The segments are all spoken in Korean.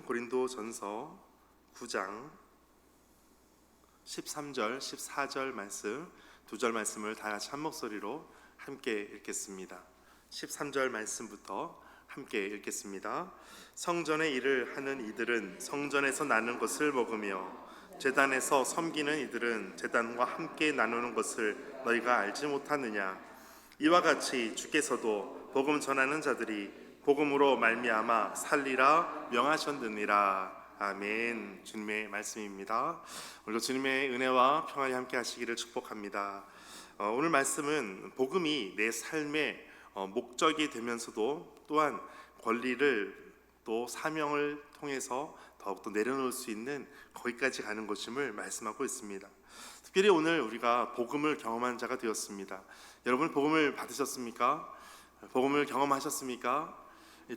고린도전서 9장 13절, 14절 말씀, 두 절 말씀을 다 같이 한 목소리로 함께 읽겠습니다. 13절 말씀부터 함께 읽겠습니다. 성전의 일을 하는 이들은 성전에서 나는 것을 먹으며 제단에서 섬기는 이들은 제단과 함께 나누는 것을 너희가 알지 못하느냐? 이와 같이 주께서도 복음 전하는 자들이 복음으로 말미암아 살리라 명하셨느니라. 아멘. 주님의 말씀입니다. 오늘도 주님의 은혜와 평안이 함께 하시기를 축복합니다. 오늘 말씀은 복음이 내 삶의 목적이 되면서도 또한 권리를 또 사명을 통해서 더욱더 내려놓을 수 있는 거기까지 가는 것임을 말씀하고 있습니다. 특별히 오늘 우리가 복음을 경험한 자가 되었습니다. 여러분 복음을 받으셨습니까? 복음을 경험하셨습니까?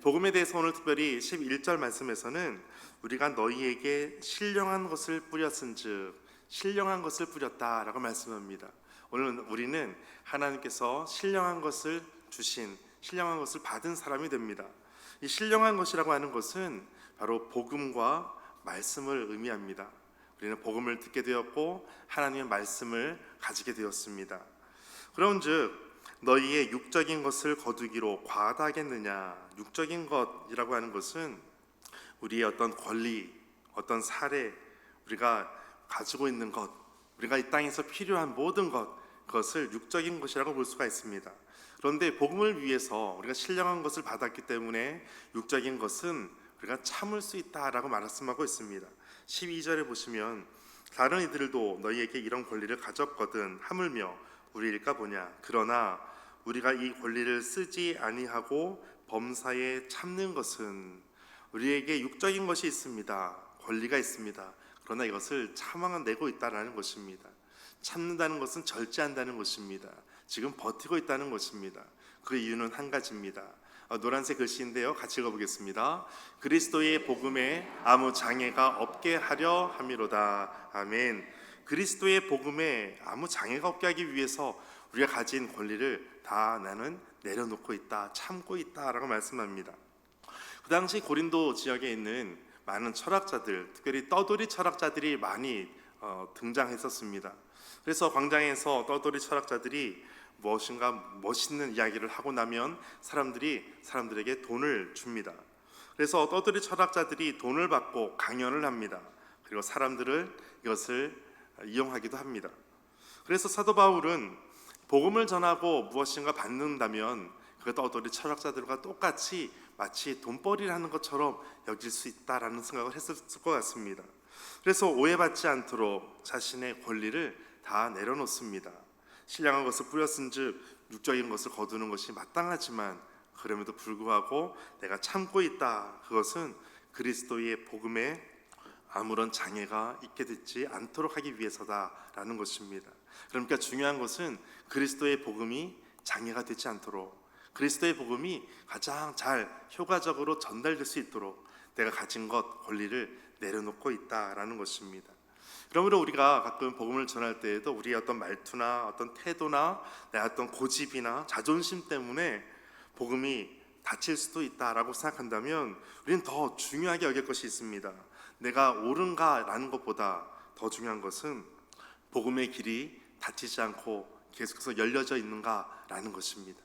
복음에 대해서 오늘 특별히 11절 말씀에서는 우리가 너희에게 신령한 것을 뿌렸은즉 신령한 것을 뿌렸다라고 말씀합니다. 오늘 우리는 하나님께서 신령한 것을 주신 신령한 것을 받은 사람이 됩니다. 이 신령한 것이라고 하는 것은 바로 복음과 말씀을 의미합니다. 우리는 복음을 듣게 되었고 하나님의 말씀을 가지게 되었습니다. 그런즉 너희의 육적인 것을 거두기로 과하다겠느냐? 육적인 것이라고 하는 것은 우리의 어떤 권리, 어떤 사례, 우리가 가지고 있는 것, 우리가 이 땅에서 필요한 모든 것, 그것을 육적인 것이라고 볼 수가 있습니다. 그런데 복음을 위해서 우리가 신령한 것을 받았기 때문에 육적인 것은 우리가 참을 수 있다라고 말씀하고 있습니다. 12절에 보시면 다른 이들도 너희에게 이런 권리를 가졌거든 하물며 우리일까 보냐? 그러나 우리가 이 권리를 쓰지 아니하고 범사에 참는 것은 우리에게 육적인 것이 있습니다. 권리가 있습니다. 그러나 이것을 참아내고 있다는 것입니다. 참는다는 것은 절제한다는 것입니다. 지금 버티고 있다는 것입니다. 그 이유는 한 가지입니다. 노란색 글씨인데요, 같이 읽어보겠습니다. 그리스도의 복음에 아무 장애가 없게 하려 함이로다. 아멘. 그리스도의 복음에 아무 장애가 없게 하기 위해서 우리가 가진 권리를 다 나는 내려놓고 있다, 참고 있다라고 말씀합니다. 그 당시 고린도 지역에 있는 많은 철학자들, 특별히 떠돌이 철학자들이 많이 등장했었습니다. 그래서 광장에서 떠돌이 철학자들이 무엇인가 멋있는 이야기를 하고 나면 사람들에게 돈을 줍니다. 그래서 떠돌이 철학자들이 돈을 받고 강연을 합니다. 그리고 사람들을 이것을 이용하기도 합니다. 그래서 사도 바울은 복음을 전하고 무엇인가 받는다면 그 떠돌이 철학자들과 똑같이 마치 돈벌이를 하는 것처럼 여길 수 있다라는 생각을 했을 것 같습니다. 그래서 오해받지 않도록 자신의 권리를 다 내려놓습니다. 신령한 것을 뿌렸은즉 육적인 것을 거두는 것이 마땅하지만 그럼에도 불구하고 내가 참고 있다. 그것은 그리스도의 복음에 아무런 장애가 있게 되지 않도록 하기 위해서다라는 것입니다. 그러니까 중요한 것은 그리스도의 복음이 장애가 되지 않도록, 그리스도의 복음이 가장 잘 효과적으로 전달될 수 있도록 내가 가진 것, 권리를 내려놓고 있다라는 것입니다. 그러므로 우리가 가끔 복음을 전할 때에도 우리의 어떤 말투나 어떤 태도나 내 어떤 고집이나 자존심 때문에 복음이 다칠 수도 있다라고 생각한다면 우리는 더 중요하게 여길 것이 있습니다. 내가 옳은가라는 것보다 더 중요한 것은 복음의 길이 닫히지 않고 계속해서 열려져 있는가라는 것입니다.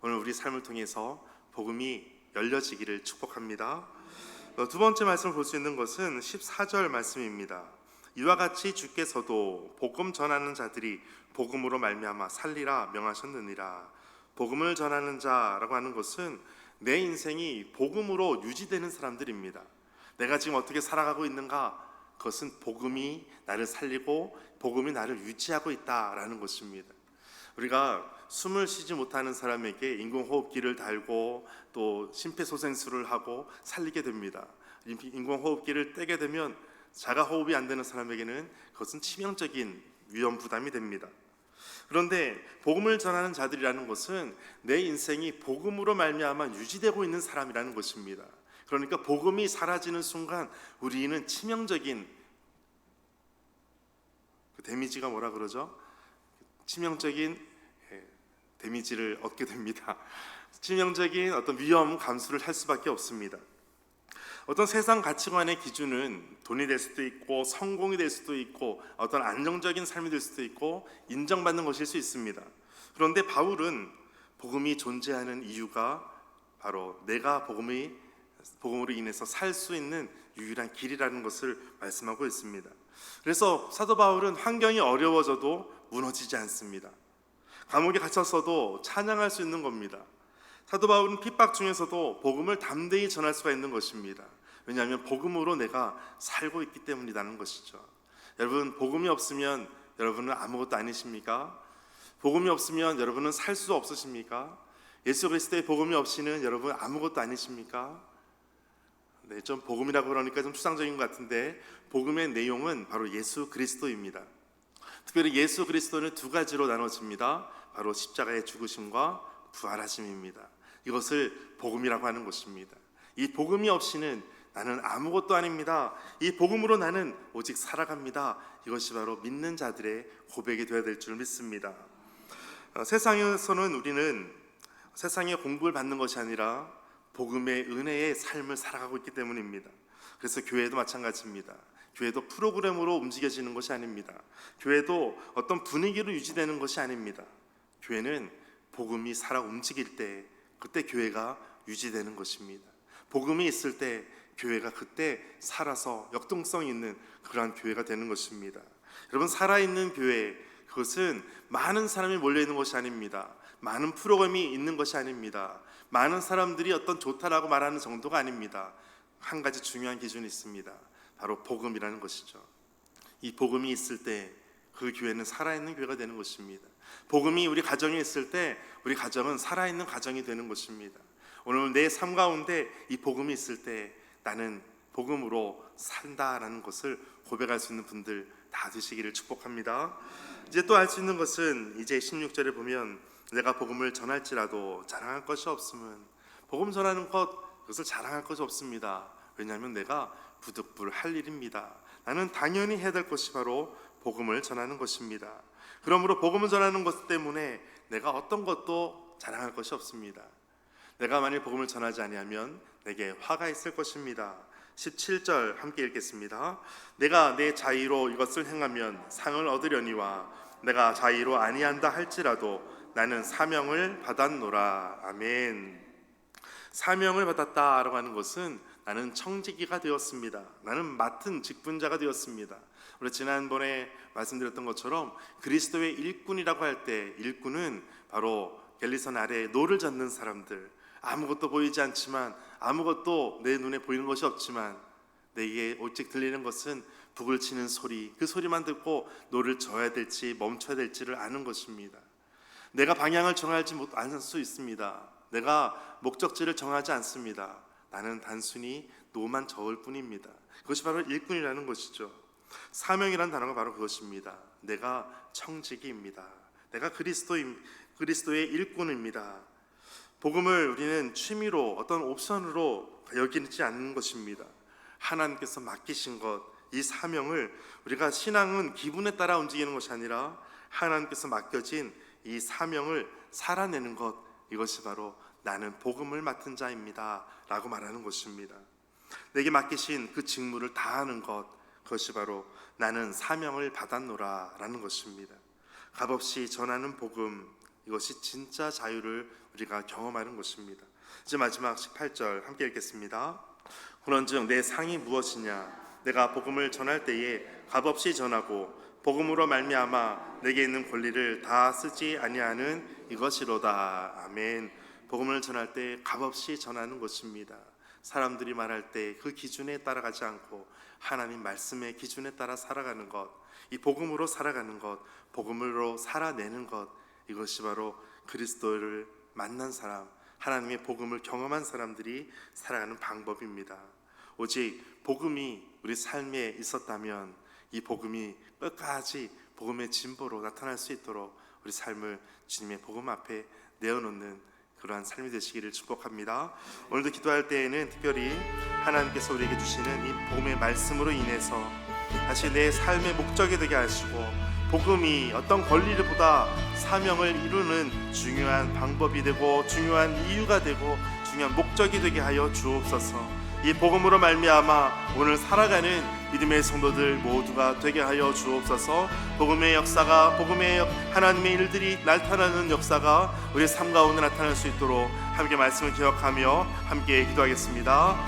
오늘 우리 삶을 통해서 복음이 열려지기를 축복합니다. 두 번째 말씀을 볼 수 있는 것은 14절 말씀입니다. 이와 같이 주께서도 복음 전하는 자들이 복음으로 말미암아 살리라 명하셨느니라. 복음을 전하는 자라고 하는 것은 내 인생이 복음으로 유지되는 사람들입니다. 내가 지금 어떻게 살아가고 있는가? 그것은 복음이 나를 살리고 복음이 나를 유지하고 있다라는 것입니다. 우리가 숨을 쉬지 못하는 사람에게 인공호흡기를 달고 또 심폐소생술을 하고 살리게 됩니다. 인공호흡기를 떼게 되면 자가호흡이 안 되는 사람에게는 그것은 치명적인 위험 부담이 됩니다. 그런데 복음을 전하는 자들이라는 것은 내 인생이 복음으로 말미암아 유지되고 있는 사람이라는 것입니다. 그러니까 복음이 사라지는 순간 우리는 치명적인 그 데미지가 뭐라 그러죠? 치명적인 데미지를 얻게 됩니다. 치명적인 어떤 위험 감수를 할 수밖에 없습니다. 어떤 세상 가치관의 기준은 돈이 될 수도 있고 성공이 될 수도 있고 어떤 안정적인 삶이 될 수도 있고 인정받는 것일 수 있습니다. 그런데 바울은 복음이 존재하는 이유가 바로 내가 복음으로 인해서 살 수 있는 유일한 길이라는 것을 말씀하고 있습니다. 그래서 사도 바울은 환경이 어려워져도 무너지지 않습니다. 감옥에 갇혔어도 찬양할 수 있는 겁니다. 사도 바울은 핍박 중에서도 복음을 담대히 전할 수가 있는 것입니다. 왜냐하면 복음으로 내가 살고 있기 때문이라는 것이죠. 여러분, 복음이 없으면 여러분은 아무것도 아니십니까? 복음이 없으면 여러분은 살 수 없으십니까? 예수 그리스도의 복음이 없이는 여러분 아무것도 아니십니까? 네, 좀 복음이라고 그러니까 좀 추상적인 것 같은데 복음의 내용은 바로 예수 그리스도입니다. 특별히 예수 그리스도는 두 가지로 나눠집니다. 바로 십자가의 죽으심과 부활하심입니다. 이것을 복음이라고 하는 것입니다. 이 복음이 없이는 나는 아무것도 아닙니다. 이 복음으로 나는 오직 살아갑니다. 이것이 바로 믿는 자들의 고백이 되어야 될 줄 믿습니다. 세상에서는 우리는 세상의 공부를 받는 것이 아니라 복음의 은혜의 삶을 살아가고 있기 때문입니다. 그래서 교회도 마찬가지입니다. 교회도 프로그램으로 움직여지는 것이 아닙니다. 교회도 어떤 분위기로 유지되는 것이 아닙니다. 교회는 복음이 살아 움직일 때 그때 교회가 유지되는 것입니다. 복음이 있을 때 교회가 그때 살아서 역동성 있는 그러한 교회가 되는 것입니다. 여러분, 살아있는 교회, 그것은 많은 사람이 몰려있는 것이 아닙니다. 많은 프로그램이 있는 것이 아닙니다. 많은 사람들이 어떤 좋다라고 말하는 정도가 아닙니다. 한 가지 중요한 기준이 있습니다. 바로 복음이라는 것이죠. 이 복음이 있을 때 그 교회는 살아있는 교회가 되는 것입니다. 복음이 우리 가정에 있을 때 우리 가정은 살아있는 가정이 되는 것입니다. 오늘 내 삶 가운데 이 복음이 있을 때 나는 복음으로 산다라는 것을 고백할 수 있는 분들 다 되시기를 축복합니다. 이제 또 알 수 있는 것은 이제 16절에 보면 내가 복음을 전할지라도 자랑할 것이 없으면, 복음 전하는 것, 그것을 자랑할 것이 없습니다. 왜냐하면 내가 부득불할 일입니다. 나는 당연히 해야 될 것이 바로 복음을 전하는 것입니다. 그러므로 복음을 전하는 것 때문에 내가 어떤 것도 자랑할 것이 없습니다. 내가 만일 복음을 전하지 아니하면 내게 화가 있을 것입니다. 17절 함께 읽겠습니다. 내가 내 자의로 이것을 행하면 상을 얻으려니와 내가 자의로 아니한다 할지라도 나는 사명을 받았노라. 아멘. 사명을 받았다라고 하는 것은 나는 청지기가 되었습니다. 나는 맡은 직분자가 되었습니다. 우리 지난번에 말씀드렸던 것처럼 그리스도의 일꾼이라고 할 때 일꾼은 바로 갤리선 아래에 노를 젓는 사람들, 아무것도 보이지 않지만, 아무것도 내 눈에 보이는 것이 없지만 내게 오직 들리는 것은 북을 치는 소리, 그 소리만 듣고 노를 져야 될지 멈춰야 될지를 아는 것입니다. 내가 방향을 정하지 않을 수 있습니다. 내가 목적지를 정하지 않습니다. 나는 단순히 노만 저을 뿐입니다. 그것이 바로 일꾼이라는 것이죠. 사명이라는 단어가 바로 그것입니다. 내가 청지기입니다. 내가 그리스도의 일꾼입니다. 복음을 우리는 취미로, 어떤 옵션으로 여기지 않는 것입니다. 하나님께서 맡기신 것, 이 사명을, 우리가 신앙은 기분에 따라 움직이는 것이 아니라 하나님께서 맡겨진 이 사명을 살아내는 것, 이것이 바로 나는 복음을 맡은 자입니다 라고 말하는 것입니다. 내게 맡기신 그 직무를 다하는 것, 그것이 바로 나는 사명을 받았노라 라는 것입니다. 값없이 전하는 복음, 이것이 진짜 자유를 우리가 경험하는 것입니다. 이제 마지막 18절 함께 읽겠습니다. 그런즉 내 상이 무엇이냐? 내가 복음을 전할 때에 값없이 전하고 복음으로 말미암아 내게 있는 권리를 다 쓰지 아니하는 이것이로다. 아멘. 복음을 전할 때 값없이 전하는 것입니다. 사람들이 말할 때 그 기준에 따라가지 않고 하나님 말씀의 기준에 따라 살아가는 것, 이 복음으로 살아가는 것, 복음으로 살아내는 것, 이것이 바로 그리스도를 만난 사람, 하나님의 복음을 경험한 사람들이 살아가는 방법입니다. 오직 복음이 우리 삶에 있었다면 이 복음이 끝까지 복음의 진보로 나타날 수 있도록 우리 삶을 주님의 복음 앞에 내어놓는 그러한 삶이 되시기를 축복합니다. 오늘도 기도할 때에는 특별히 하나님께서 우리에게 주시는 이 복음의 말씀으로 인해서 다시 내 삶의 목적이 되게 하시고, 복음이 어떤 권리를 보다 사명을 이루는 중요한 방법이 되고 중요한 이유가 되고 중요한 목적이 되게 하여 주옵소서. 이 복음으로 말미암아 오늘 살아가는 믿음의 성도들 모두가 되게 하여 주옵소서. 복음의 역사가 하나님의 일들이 나타나는 역사가 우리 삶 가운데 나타날 수 있도록 함께 말씀을 기억하며 함께 기도하겠습니다.